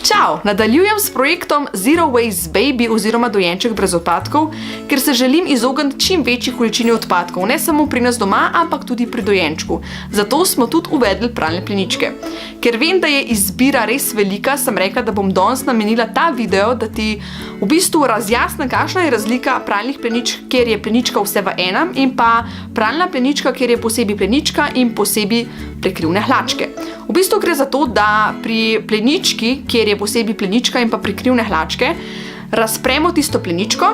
Čau! Nadaljujem s projektom Zero Waste Baby oziroma dojenček brez odpadkov, ker se želim izogniti čim večji količini odpadkov, ne samo pri nas doma, ampak tudi pri dojenčku. Zato smo tudi uvedli pralne pleničke. Ker vem, da je izbira res velika, sem rekla, da bom danes namenila ta video, da ti v bistvu razjasnim, kakšna je razlika pralnih pleničk, kjer je plenička vse v enem, in pa pralna plenička, kjer je posebej plenička in posebej prekrivne hlačke. V bistvu gre za to, da pri plenički, kjer je posebej plenička in pa prekrivne hlačke, razpremo tisto pleničko,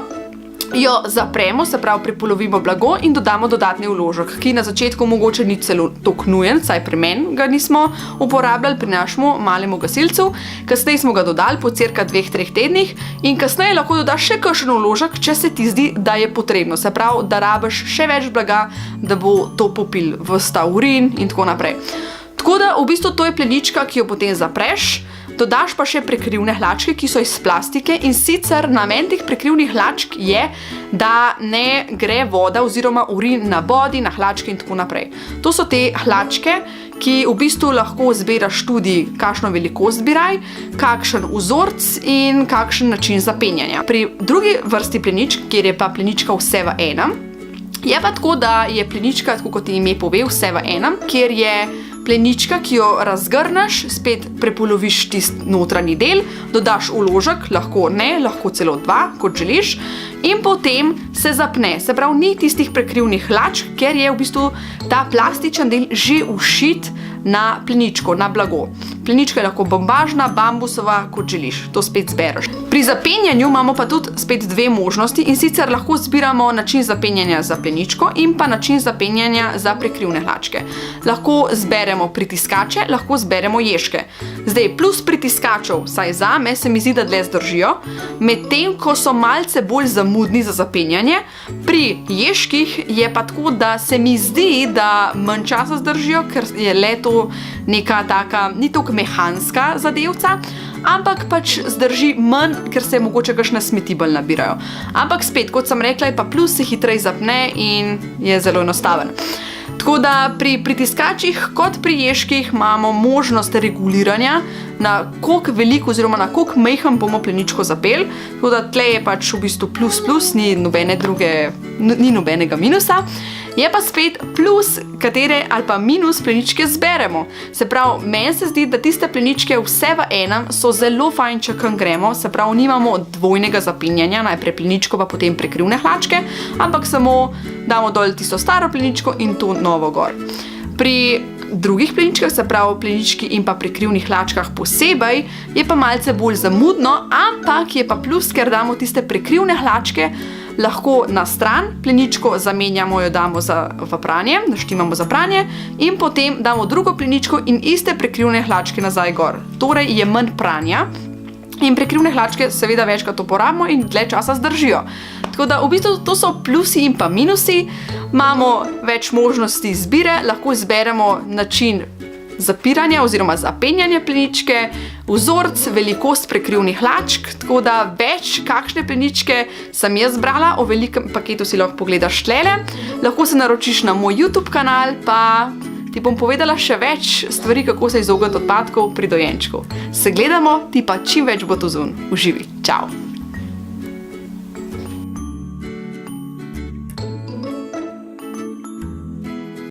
jo zapremo, se pravi prepolovimo blago in dodamo dodatni vložek, ki na začetku mogoče ni celo toliko nujen, saj pri meni ga nismo uporabljali, pri našemu malemu gasilcu, kasneje smo ga dodali po cirka 2-3 tednih in kasneje lahko dodaš še kakšen vložek, če se ti zdi, da je potrebno, se pravi, da rabiš še več blaga, da bo to popil ves ta urin in tako naprej. Tako da v bistvu to je plenička, ki jo potem zapreš, dodaš pa še prekrivne hlačke, ki so iz plastike, in sicer namen teh prekrivnih hlačk je, da ne gre voda oziroma urin na bodi, na hlačke in tako naprej. To so te hlačke, ki v bistvu lahko zbiraš tudi, kakšno velikost bi raj, kakšen vzorc in kakšen način zapenjanja. Pri drugi vrsti pleničk, kjer je pa plenička vse v enem, je pa tako, da je plenička, tako kot ime pove, vse v enem, kjer je plenička, ki jo razgrneš, spet prepoloviš tisti notranji del, dodaš vložek, lahko ne, lahko celo 2, kot želiš, in potem se zapne. Se pravi, ni tistih prekrivnih hlačk, ker je v bistvu ta plastičen del že všit na pleničko, na blago. Plenička je lahko bombažna, bambusova, kot želiš, to spet zbereš. Pri zapenjanju imamo pa tudi spet dve možnosti, in sicer lahko zbiramo način zapenjanja za pleničko in pa način zapenjanja za prekrivne hlačke. Lahko zberemo pritiskače, lahko zberemo ježke. Zdaj, plus pritiskačev, saj zame se mi zdi, da dlje zdržijo, medtem ko so malce bolj zamudni za zapenjanje. Pri ježkih je pa tako, da se mi zdi, da manj časa zdržijo, ker je le to neka taka, ni toliko mehanska zadevca, ampak pač zdrži manj, ker se mogoče kakšne smeti bolj nabirajo. Ampak spet, kot sem rekla, je pa plus, se hitreje zapne in je zelo enostaven. Tako da pri pritiskačih kot pri ježkih imamo možnost reguliranja, na koliko veliko oziroma na koliko majhen bomo pleničko zapeli, tako da tle je pač v bistvu plus, ni nobenega minusa. Je pa spet plus, katere ali pa minus pleničke zberemo. Se pravi, meni se zdi, da tiste pleničke vse v enem so zelo fajn, če kam gremo, se pravi, nimamo dvojnega zapenjanja, najprej pleničko pa potem prekrivne hlačke, ampak samo damo dol tisto staro pleničko in to novo gor. Pri drugih pleničkah, se pravi plenički in pa prekrivnih hlačkah posebej, je pa malce bolj zamudno, ampak je pa plus, ker damo tiste prekrivne hlačke lahko na stran, pleničko zamenjamo, jo damo v pranje, naštimamo za pranje in potem damo drugo pleničko in iste prekrivne hlačke nazaj gor. Torej je manj pranja in prekrivne hlačke seveda večkrat uporabimo in dlje časa zdržijo. Tako da v bistvu to so plusi in pa minusi, imamo več možnosti izbire, lahko izberemo način zapiranja oziroma zapenjanja pleničke, vzorc, velikost prekrivnih hlačk, tako da več kakšne pleničke sem jaz brala, o velikem paketu si lahko pogledaš tlele, lahko se naročiš na moj YouTube kanal, pa ti bom povedala še več stvari, kako se izogniti odpadkov pri dojenčku. Se gledamo, ti pa čim več bo to zun. Uživi. Čau!